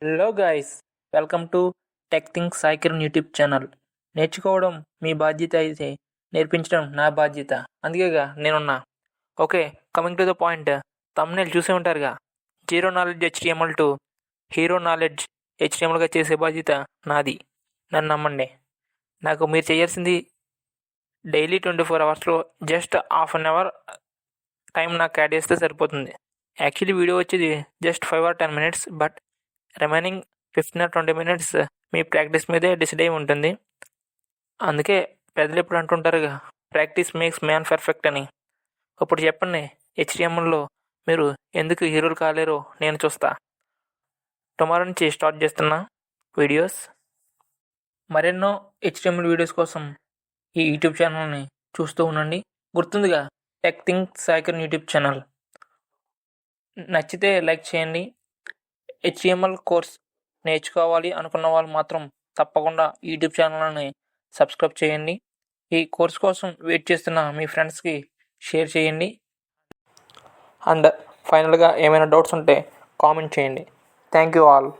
Hello guys, welcome to tech things Saikiran YouTube channel. నేర్చుకోవడం మీ బాధ్యత అయితే నేర్పించడం నా బాధ్యత. అందుకేగా నేనున్నా. Okay, coming to the point. Thumbnail చూసే ఉంటారుగా. Zero knowledge HTML to hero knowledge HTMLగా చేసే బాధ్యత నాది. నన్ను నమ్మండి. నాకు మీరు చేయాల్సింది డైలీ 24 అవర్స్లో just half an hour time నాకు యాడ్ చేస్తే సరిపోతుంది. యాక్చువల్లీ వీడియో వచ్చేది just 5 or 10 minutes, but remaining 15 or 20 minutes మీ ప్రాక్టీస్ మీదే డిసైడ్ అయి ఉంటుంది. అందుకే పెద్దలు ఎప్పుడు అంటుంటారుగా, ప్రాక్టీస్ మేక్స్ మ్యాన్ పర్ఫెక్ట్ అని. ఇప్పుడు చెప్పండి, HTMLలో మీరు ఎందుకు హీరోలు కాలేరో నేను చూస్తా. టుమారో నుంచి స్టార్ట్ చేస్తున్నా వీడియోస్. మరెన్నో HTML వీడియోస్ కోసం ఈ యూట్యూబ్ ఛానల్ని చూస్తూ ఉండండి. గుర్తుందిగా, tech things Saikiran YouTube channel. నచ్చితే లైక్ చేయండి. HTML కోర్స్ నేర్చుకోవాలి అనుకున్న వాళ్ళు మాత్రం తప్పకుండా యూట్యూబ్ ఛానల్ని సబ్స్క్రైబ్ చేయండి. ఈ కోర్స్ కోసం వెయిట్ చేస్తున్న మీ ఫ్రెండ్స్కి షేర్ చేయండి. అండ్ ఫైనల్గా ఏమైనా డౌట్స్ ఉంటే కామెంట్ చేయండి. Thank you all.